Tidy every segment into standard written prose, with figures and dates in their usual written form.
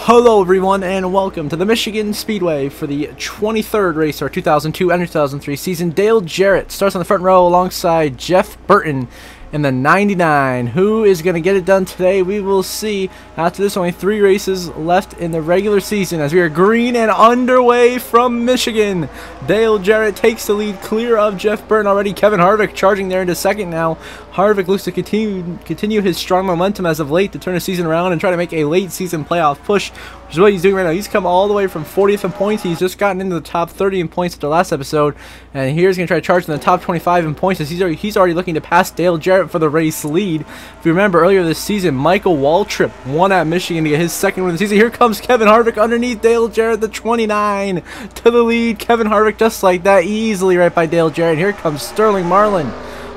Hello everyone and welcome to the Michigan Speedway for the 23rd race, our 2002 NR2003 season. Dale Jarrett starts on the front row alongside Jeff Burton in the 99. Who is going to get it done today? We will see. After this, only 3 races left in the regular season as we are green and underway from Michigan. Dale Jarrett takes the lead clear of Jeff Burton already. Kevin Harvick charging there into second now. Harvick looks to continue his strong momentum as of late to turn the season around and try to make a late season playoff push, which is what he's doing right now. He's come all the way from 40th in points. He's just gotten into the top 30 in points at the last episode, and here's going to try to charge in the top 25 in points as he's already looking to pass Dale Jarrett for the race lead. If you remember earlier this season, Michael Waltrip won at Michigan to get his second win of the season. Here comes Kevin Harvick underneath Dale Jarrett, the 29 to the lead. Kevin Harvick just like that, easily right by Dale Jarrett. Here comes Sterling Marlin.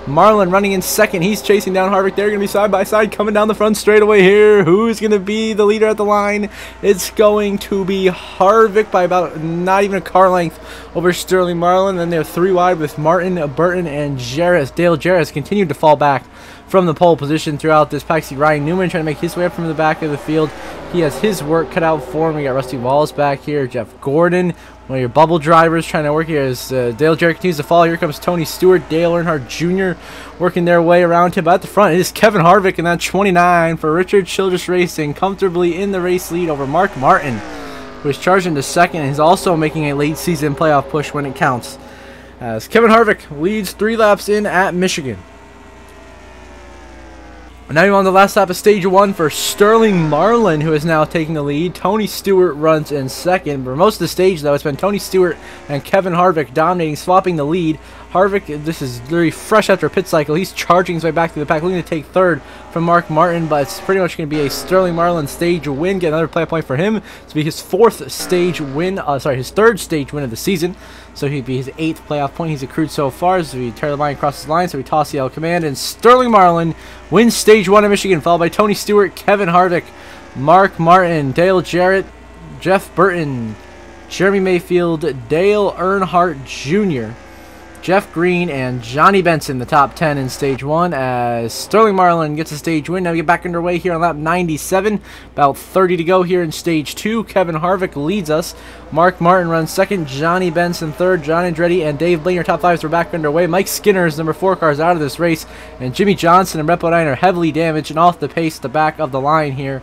Marlin running in second. He's chasing down Harvick. They're going to be side by side coming down the front straightaway here. Who's going to be the leader at the line? It's going to be Harvick by about not even a car length over Sterling Marlin. Then they're 3 wide with Martin, Burton, and Jarrett. Dale Jarrett has continued to fall back from the pole position throughout this pack. See Ryan Newman trying to make his way up from the back of the field. He has his work cut out for him. We got Rusty Wallace back here. Jeff Gordon, one of your bubble drivers, trying to work here as Dale Jarrett continues to fall. Here comes Tony Stewart, Dale Earnhardt Jr. working their way around him. But at the front, it is Kevin Harvick in that 29 for Richard Childress Racing, comfortably in the race lead over Mark Martin, who is charged into second and is also making a late season playoff push when it counts, as Kevin Harvick leads 3 laps in at Michigan. Now you're on the last lap of stage 1 for Sterling Marlin, who is now taking the lead. Tony Stewart runs in second. For most of the stage, though, it's been Tony Stewart and Kevin Harvick dominating, swapping the lead. Harvick, this is very fresh after a pit cycle. He's charging his way back through the pack, looking to take third from Mark Martin, but it's pretty much going to be a Sterling Marlin stage win. Get another playoff point for him. This will be his 4th stage win, his 3rd stage win of the season. So he'd be his 8th playoff point he's accrued so far. So we tear the line, crosses the line, so we toss the L command, and Sterling Marlin wins stage 1 of Michigan, followed by Tony Stewart, Kevin Harvick, Mark Martin, Dale Jarrett, Jeff Burton, Jeremy Mayfield, Dale Earnhardt Jr., Jeff Green, and Johnny Benson, the top 10 in stage 1, as Sterling Marlin gets a stage win. Now we get back underway here on lap 97. About 30 to go here in stage 2. Kevin Harvick leads us. Mark Martin runs second. Johnny Benson third. John Andretti and Dave Blaine are top 5s. We're back underway. Mike Skinner's number 4 car is out of this race, and Jimmy Johnson and Repo 9 are heavily damaged and off the pace at the back of the line here.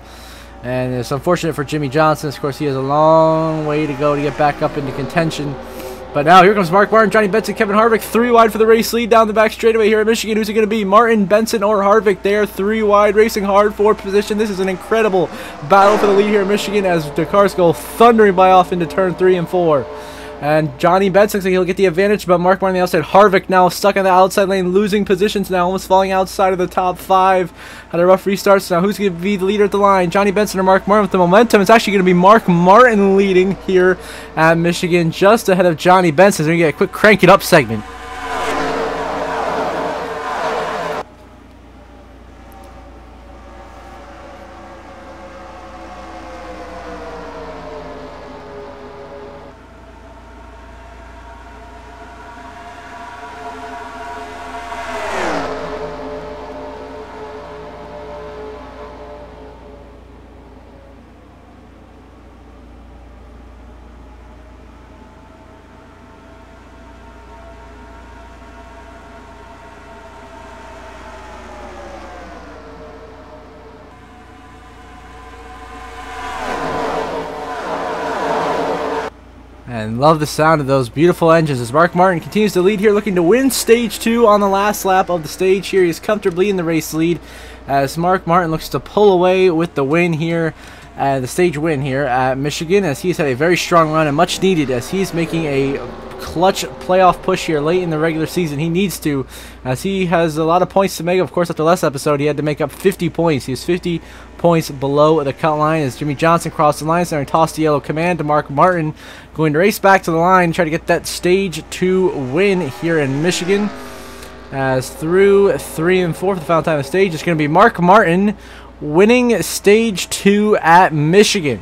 And it's unfortunate for Jimmy Johnson. Of course, he has a long way to go to get back up into contention. But now here comes Mark Martin, Johnny Benson, Kevin Harvick, 3 wide for the race lead down the back straightaway here at Michigan. Who's it going to be? Martin, Benson, or Harvick? They are 3 wide, racing hard for position. This is an incredible battle for the lead here at Michigan as the cars go thundering by off into turn 3 and 4. And Johnny Benson looks like he'll get the advantage, but Mark Martin on the outside. Harvick now stuck on the outside lane, losing positions now, almost falling outside of the top 5. Had a rough restart, so now who's going to be the leader at the line? Johnny Benson or Mark Martin with the momentum? It's actually going to be Mark Martin leading here at Michigan, just ahead of Johnny Benson. So we're going to get a quick crank it up segment. And love the sound of those beautiful engines as Mark Martin continues to lead here, looking to win stage 2 on the last lap of the stage here. He's comfortably in the race lead as Mark Martin looks to pull away with the win here, the stage win here at Michigan, as he's had a very strong run and much needed as he's making a clutch playoff push here late in the regular season. He needs to, as he has a lot of points to make. Of course, after last episode, he had to make up 50 points. He was 50 points below the cut line as Jimmy Johnson crossed the line, starting to toss the yellow command to Mark Martin, going to race back to the line, try to get that stage 2 win here in Michigan. As through 3 and 4 for the final time of the stage, it's going to be Mark Martin winning stage 2 at Michigan,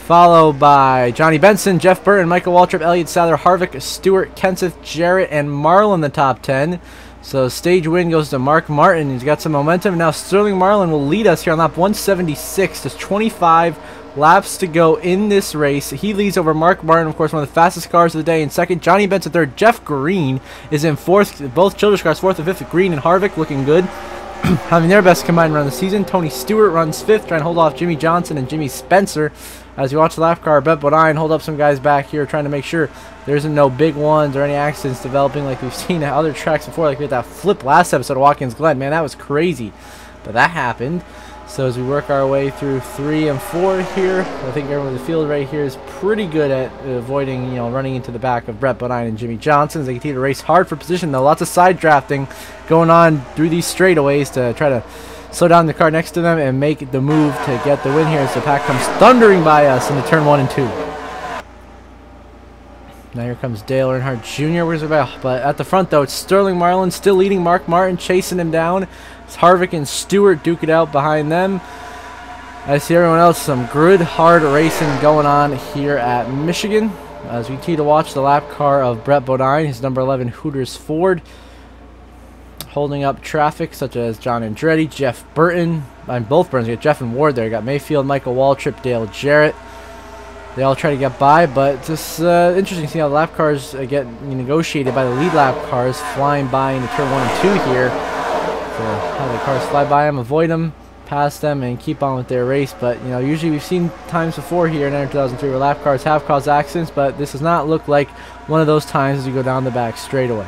followed by Johnny Benson, Jeff Burton, Michael Waltrip, Elliott Sadler, Harvick, Stewart, Kenseth, Jarrett, and Marlin in the top 10. So stage win goes to Mark Martin. He's got some momentum. Now Sterling Marlin will lead us here on lap 176, just 25 laps to go in this race. He leads over Mark Martin, of course, one of the fastest cars of the day, in second. Johnny Benson third. Jeff Green is in fourth. Both Childress cars fourth and fifth. Green and Harvick looking good, having their best combined run of the season. Tony Stewart runs fifth, trying to hold off Jimmy Johnson and Jimmy Spencer. As you watch the lap car, Brett Bodine hold up some guys back here, trying to make sure there isn't no big ones or any accidents developing like we've seen at other tracks before, like we had that flip last episode of Watkins Glen. Man, that was crazy, but that happened. So as we work our way through 3 and 4 here, I think everyone in the field right here is pretty good at avoiding, running into the back of Brett Bodine and Jimmy Johnson. As they continue to race hard for position, though. Lots of side drafting going on through these straightaways to try to slow down the car next to them and make the move to get the win here as the pack comes thundering by us into turn 1 and 2. Now here comes Dale Earnhardt Jr. Where's it about? But at the front, though, it's Sterling Marlin still leading Mark Martin, chasing him down. It's Harvick and Stewart duke it out behind them. I see everyone else, some good, hard racing going on here at Michigan. As we continue to watch the lap car of Brett Bodine, his number 11 Hooters Ford, holding up traffic, such as John Andretti, Jeff Burton. Both Burtons. You got Jeff and Ward there. You got Mayfield, Michael Waltrip, Dale Jarrett. They all try to get by, but just interesting to see how the lap cars get negotiated by the lead lap cars flying by into turn 1 and 2 here. So how the cars fly by them, avoid them, pass them, and keep on with their race. But usually we've seen times before here in NR2003 where lap cars have caused accidents, but this does not look like one of those times as we go down the back straightaway.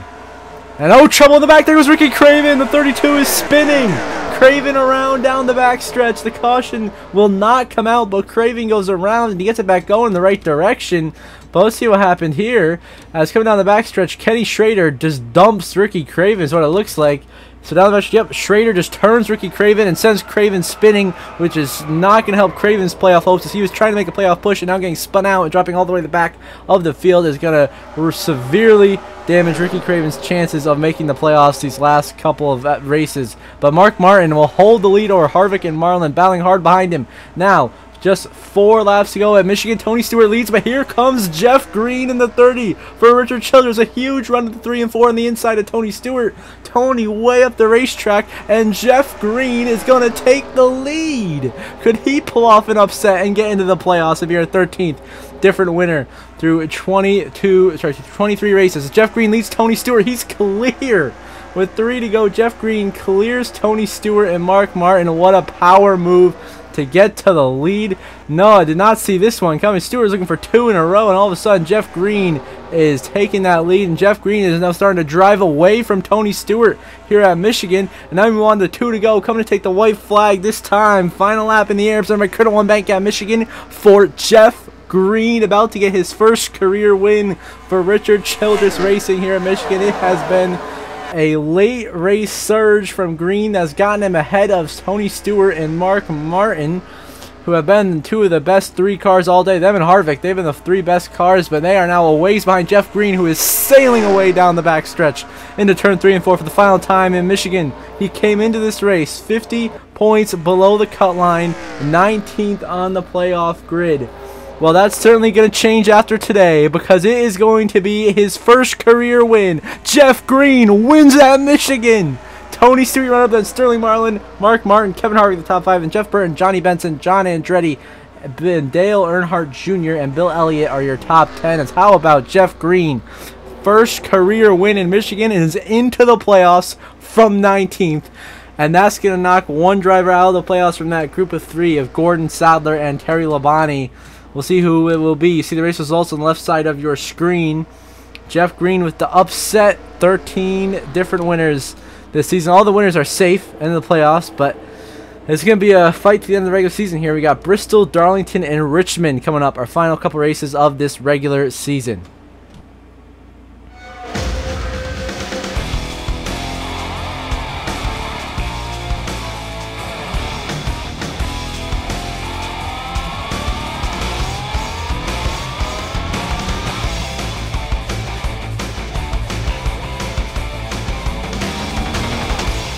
And oh, trouble in the back. There was Ricky Craven. The 32 is spinning. Craven around down the back stretch. The caution will not come out, but Craven goes around and he gets it back going in the right direction. But let's see what happened here. As coming down the back stretch, Kenny Schrader just dumps Ricky Craven is what it looks like. So down the back, yep, Schrader just turns Ricky Craven and sends Craven spinning, which is not going to help Craven's playoff hopes. As he was trying to make a playoff push and now getting spun out and dropping all the way to the back of the field is going to severely damage Ricky Craven's chances of making the playoffs these last couple of races. But Mark Martin will hold the lead over Harvick and Marlin, battling hard behind him. Now, just 4 laps to go at Michigan. Tony Stewart leads, but here comes Jeff Green in the 30 for Richard Childress. A huge run to the 3 and 4 on the inside of Tony Stewart. Tony way up the racetrack, and Jeff Green is going to take the lead. Could he pull off an upset and get into the playoffs if you're a 13th? Different winner through 23 races. Jeff Green leads Tony Stewart. He's clear. With 3 to go, Jeff Green clears Tony Stewart and Mark Martin. What a power move to get to the lead. No, I did not see this one coming. Stewart's looking for 2 in a row, and all of a sudden Jeff Green is taking that lead, and Jeff Green is now starting to drive away from Tony Stewart here at Michigan. And now we move on to 2 to go, coming to take the white flag this time. Final lap in the air, presented by Critter One Bank at Michigan for Jeff Green, about to get his first career win for Richard Childress Racing here at Michigan. It has been a late race surge from Green that's gotten him ahead of Tony Stewart and Mark Martin, who have been 2 of the best 3 cars all day. Them and Harvick, they've been the 3 best cars, but they are now a ways behind Jeff Green, who is sailing away down the back stretch into turn 3 and 4 for the final time in Michigan. He came into this race 50 points below the cut line, 19th on the playoff grid. Well, that's certainly going to change after today, because it is going to be his first career win. Jeff Green wins at Michigan. Tony Stewart run up, then Sterling Marlin, Mark Martin, Kevin Harvick the top 5, and Jeff Burton, Johnny Benson, John Andretti, and Dale Earnhardt Jr. and Bill Elliott are your top 10. And how about Jeff Green? First career win in Michigan and is into the playoffs from 19th. And that's going to knock one driver out of the playoffs from that group of 3 of Gordon Sadler and Terry Labonte. We'll see who it will be. You see the race results on the left side of your screen. Jeff Green with the upset. 13 different winners this season. All the winners are safe in the playoffs, but it's going to be a fight to the end of the regular season here. We got Bristol, Darlington, and Richmond coming up. Our final couple races of this regular season.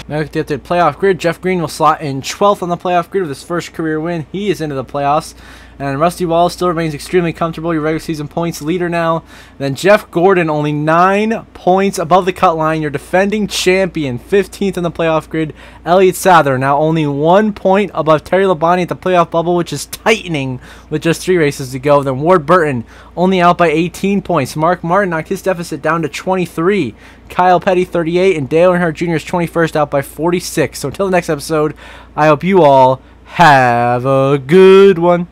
Now at the playoff grid, Jeff Green will slot in 12th on the playoff grid with his first career win. He is into the playoffs. And Rusty Wallace still remains extremely comfortable, your regular season points leader now. Then Jeff Gordon, only 9 points above the cut line, your defending champion, 15th in the playoff grid. Elliott Sather, now only 1 point above Terry Labonte at the playoff bubble, which is tightening with just 3 races to go. Then Ward Burton, only out by 18 points. Mark Martin knocked his deficit down to 23. Kyle Petty, 38, and Dale Earnhardt Jr. is 21st, out by 46. So until the next episode, I hope you all have a good one.